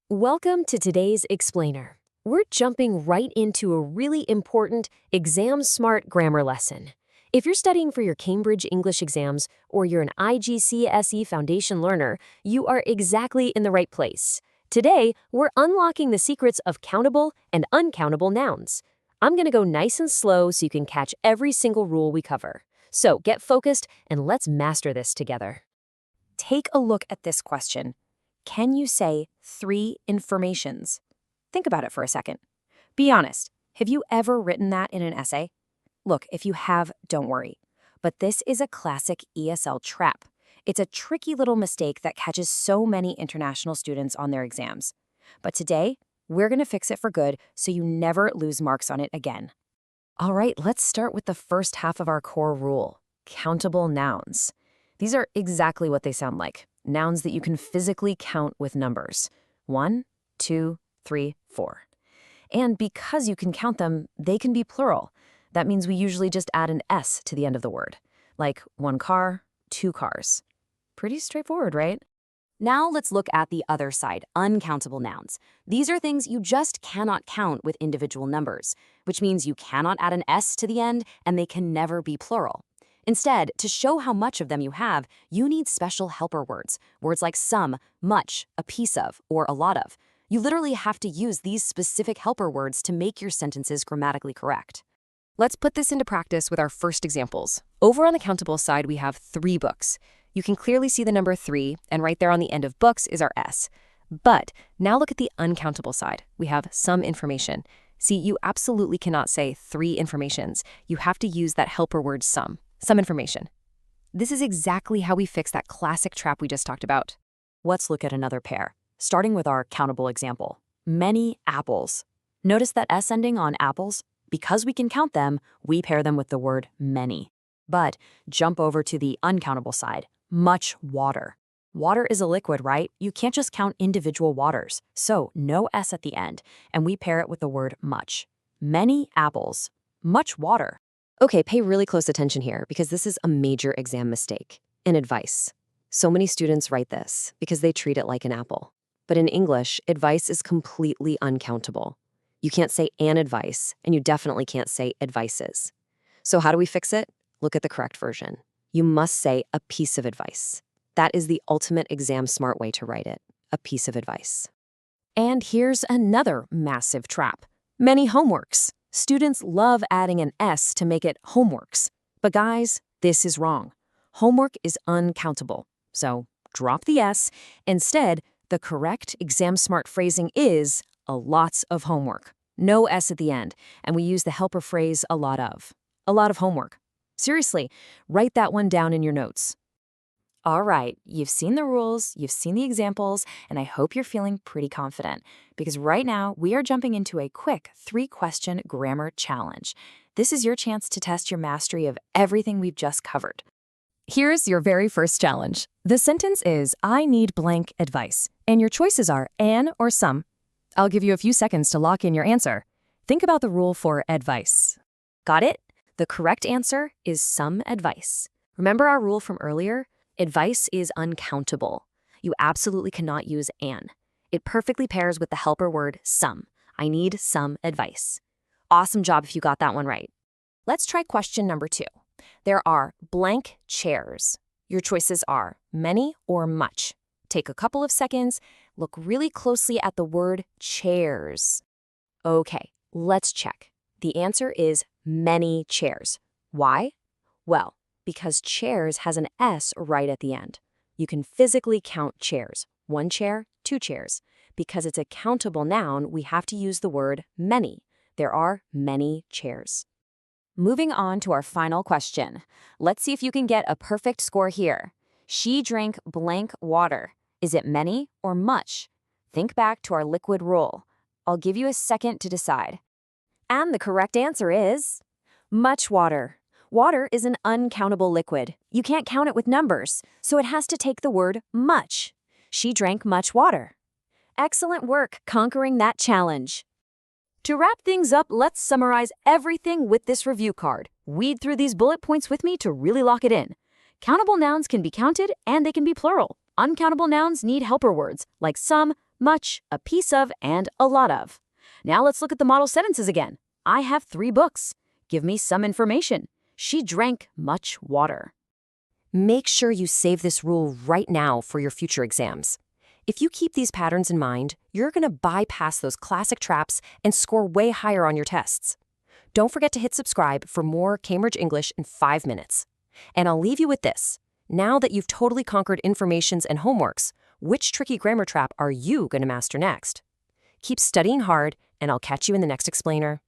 Welcome to today's Explainer. We're jumping right into a really important exam-smart grammar lesson. If you're studying for your Cambridge English exams or you're an IGCSE Foundation learner, you are exactly in the right place. Today, we're unlocking the secrets of countable and uncountable nouns. I'm going to go nice and slow so you can catch every single rule we cover. So get focused and let's master this together. Take a look at this question. Can you say 3 informations? Think about it for a second. Be honest, have you ever written that in an essay? Look, if you have, don't worry. But this is a classic ESL trap. It's a tricky little mistake that catches so many international students on their exams. But today, we're going to fix it for good so you never lose marks on it again. All right, let's start with the first half of our core rule, countable nouns. These are exactly what they sound like. Nouns that you can physically count with numbers. 1, 2, 3, 4. And because you can count them, they can be plural. That means we usually just add an S to the end of the word, like 1 car, 2 cars. Pretty straightforward, right? Now let's look at the other side, uncountable nouns. These are things you just cannot count with individual numbers, which means you cannot add an S to the end and they can never be plural. Instead, to show how much of them you have, you need special helper words, words like some, much, a piece of, or a lot of. You literally have to use these specific helper words to make your sentences grammatically correct. Let's put this into practice with our first examples. Over on the countable side, we have 3 books. You can clearly see the number 3, and right there on the end of books is our S. But now look at the uncountable side. We have some information. See, you absolutely cannot say 3 informations. You have to use that helper word some information. This is exactly how we fix that classic trap we just talked about. Let's look at another pair, starting with our countable example. Many apples. Notice that S ending on apples? Because we can count them, we pair them with the word many. But jump over to the uncountable side. Much water. Water is a liquid, right? You can't just count individual waters. So no S at the end, and we pair it with the word much. Many apples. Much water. Okay, pay really close attention here because this is a major exam mistake. An advice. So many students write this because they treat it like an apple. But in English, advice is completely uncountable. You can't say an advice, and you definitely can't say advices. So how do we fix it? Look at the correct version. You must say a piece of advice. That is the ultimate exam smart way to write it. A piece of advice. And here's another massive trap. Many homeworks. Students love adding an S to make it homeworks. But guys, this is wrong. Homework is uncountable. So drop the S. Instead, the correct exam-smart phrasing is a lots of homework. No S at the end, and we use the helper phrase a lot of. A lot of homework. Seriously, write that one down in your notes. All right, you've seen the rules, you've seen the examples, and I hope you're feeling pretty confident, because right now we are jumping into a quick 3-question grammar challenge. This is your chance to test your mastery of everything we've just covered. Here's your very first challenge. The sentence is, I need blank advice, and your choices are an or some. I'll give you a few seconds to lock in your answer. Think about the rule for advice. Got it? The correct answer is some advice. Remember our rule from earlier? Advice is uncountable. You absolutely cannot use an. It perfectly pairs with the helper word some. I need some advice. Awesome job if you got that one right. Let's try question number 2. There are blank chairs. Your choices are many or much. Take a couple of seconds. Look really closely at the word chairs. Okay, let's check. The answer is many chairs. Why? Well, because chairs has an S right at the end. You can physically count chairs. 1 chair, 2 chairs. Because it's a countable noun, we have to use the word many. There are many chairs. Moving on to our final question. Let's see if you can get a perfect score here. She drank blank water. Is it many or much? Think back to our liquid rule. I'll give you a second to decide. And the correct answer is much water. Water is an uncountable liquid. You can't count it with numbers, so it has to take the word much. She drank much water. Excellent work conquering that challenge. To wrap things up, let's summarize everything with this review card. Weed through these bullet points with me to really lock it in. Countable nouns can be counted and they can be plural. Uncountable nouns need helper words like some, much, a piece of, and a lot of. Now let's look at the model sentences again. I have 3 books. Give me some information. She drank much water. Make sure you save this rule right now for your future exams. If you keep these patterns in mind, you're going to bypass those classic traps and score way higher on your tests. Don't forget to hit subscribe for more Cambridge English in 5 minutes. And I'll leave you with this. Now that you've totally conquered informations and homeworks, which tricky grammar trap are you going to master next? Keep studying hard, and I'll catch you in the next explainer.